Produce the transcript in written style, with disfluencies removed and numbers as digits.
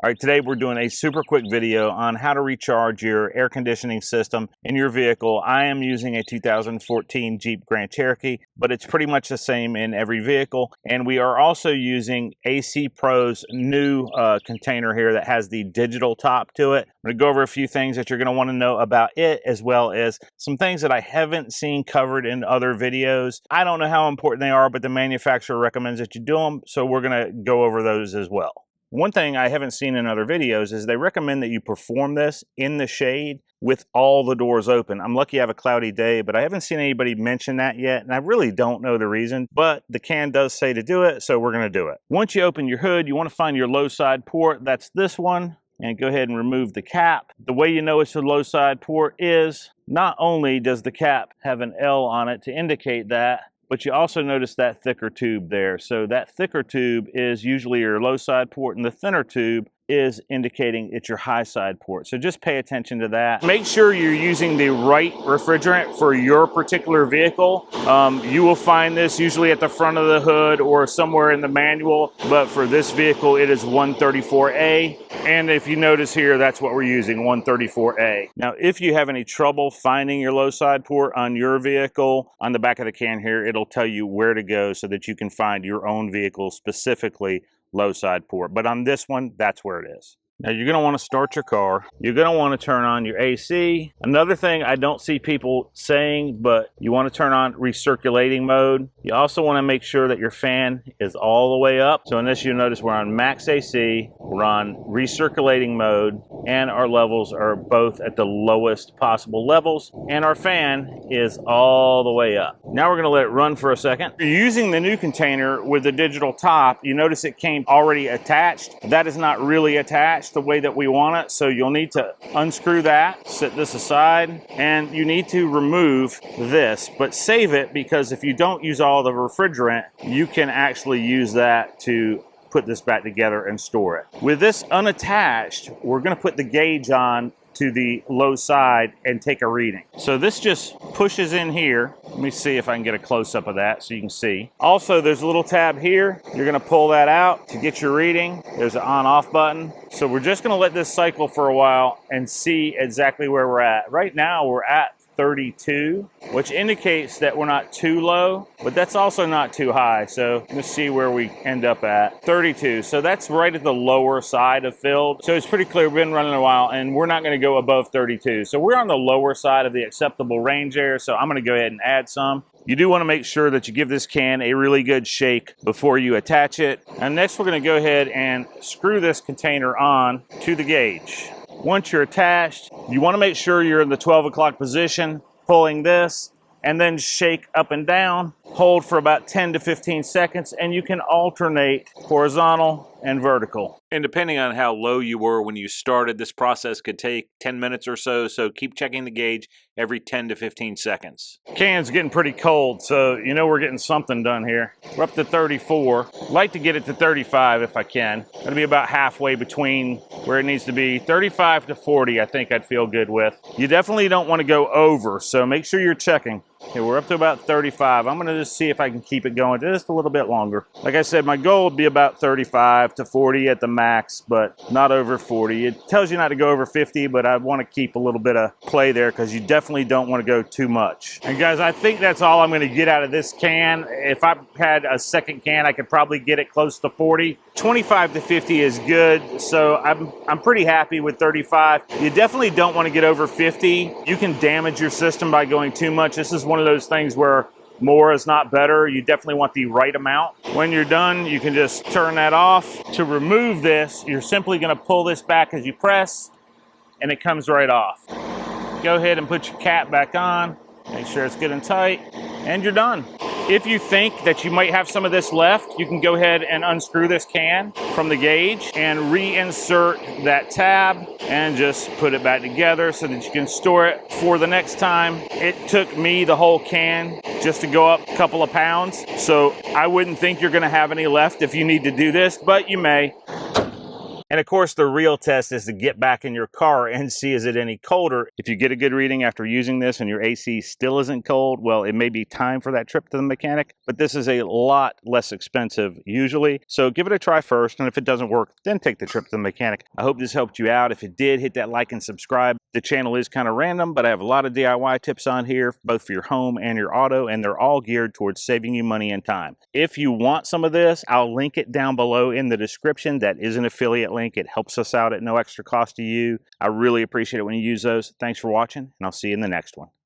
All right, today we're doing a super quick video on how to recharge your air conditioning system in your vehicle. I am using a 2014 Jeep Grand Cherokee, but it's pretty much the same in every vehicle. And we are also using AC Pro's new container here that has the digital top to it. I'm gonna go over a few things that you're gonna wanna know about it, as well as some things that I haven't seen covered in other videos. I don't know how important they are, but the manufacturer recommends that you do them, so we're gonna go over those as well. One thing I haven't seen in other videos is they recommend that you perform this in the shade with all the doors open. I'm lucky I have a cloudy day, but I haven't seen anybody mention that yet, and I really don't know the reason, but the can does say to do it, so we're gonna do it. Once you open your hood, you wanna find your low side port. That's this one, and go ahead and remove the cap. The way you know it's a low side port is not only does the cap have an L on it to indicate that, but you also notice that thicker tube there. So that thicker tube is usually your low side port, and the thinner tube is indicating it's your high side port. So just pay attention to that. Make sure you're using the right refrigerant for your particular vehicle. You will find this usually at the front of the hood or somewhere in the manual, but for this vehicle it is 134A. And if you notice here, that's what we're using, 134A. Now, if you have any trouble finding your low side port on your vehicle, on the back of the can here, it'll tell you where to go so that you can find your own vehicle specifically low side port. But on this one, that's where it is. Now you're gonna wanna start your car. You're gonna wanna turn on your AC. Another thing I don't see people saying, but you wanna turn on recirculating mode. You also wanna make sure that your fan is all the way up. So in this, you'll notice we're on max AC, we're on recirculating mode, and our levels are both at the lowest possible levels, and our fan is all the way up. Now we're gonna let it run for a second. If you're using the new container with the digital top, you notice it came already attached. That is not really attached the way that we want it, so you'll need to unscrew that, set this aside, and you need to remove this, but save it, because if you don't use all the refrigerant, you can actually use that to put this back together and store it. With this unattached, we're going to put the gauge on to the low side and take a reading. So this just pushes in here. Let me see if I can get a close-up of that so you can see. Also, there's a little tab here. You're gonna pull that out to get your reading. There's an on-off button. So we're just gonna let this cycle for a while and see exactly where we're at. Right now, we're at 32, which indicates that we're not too low, but that's also not too high. So let's see where we end up at. 32, so that's right at the lower side of filled. So it's pretty clear we've been running a while, and we're not gonna go above 32. So we're on the lower side of the acceptable range there, so I'm gonna go ahead and add some. You do wanna make sure that you give this can a really good shake before you attach it. And next we're gonna go ahead and screw this container on to the gauge. Once you're attached, you want to make sure you're in the 12 o'clock position, pulling this, and then shake up and down. Hold for about 10 to 15 seconds, and you can alternate horizontal and vertical. And depending on how low you were when you started, this process could take 10 minutes or so, so keep checking the gauge every 10 to 15 seconds. Can's getting pretty cold, so you know we're getting something done here. We're up to 34. Like to get it to 35 if I can. It'll be about halfway between where it needs to be. 35 to 40 I think I'd feel good with. You definitely don't want to go over, so make sure you're checking. Okay, we're up to about 35. I'm gonna just see if I can keep it going just a little bit longer. Like I said, my goal would be about 35 to 40 at the max, but not over 40. It tells you not to go over 50, but I want to keep a little bit of play there because you definitely don't want to go too much. And guys, I think that's all I'm gonna get out of this can. If I had a second can, I could probably get it close to 40. 25 to 50 is good, so I'm pretty happy with 35. You definitely don't want to get over 50. You can damage your system by going too much. This is one of those things where more is not better. You definitely want the right amount. When you're done, you can just turn that off. To remove this, you're simply going to pull this back as you press, and it comes right off. Go ahead and put your cap back on. Make sure it's good and tight, and you're done. If you think that you might have some of this left, you can go ahead and unscrew this can from the gauge and reinsert that tab and just put it back together so that you can store it for the next time. It took me the whole can just to go up a couple of pounds, so I wouldn't think you're gonna have any left if you need to do this, but you may. And of course, the real test is to get back in your car and see, is it any colder? If you get a good reading after using this and your AC still isn't cold, well, it may be time for that trip to the mechanic, but this is a lot less expensive usually. So give it a try first, and if it doesn't work, then take the trip to the mechanic. I hope this helped you out. If it did, hit that like and subscribe. The channel is kind of random, but I have a lot of DIY tips on here, both for your home and your auto, and they're all geared towards saving you money and time. If you want some of this, I'll link it down below in the description. That is an affiliate link. It helps us out at no extra cost to you. I really appreciate it when you use those. Thanks for watching, and I'll see you in the next one.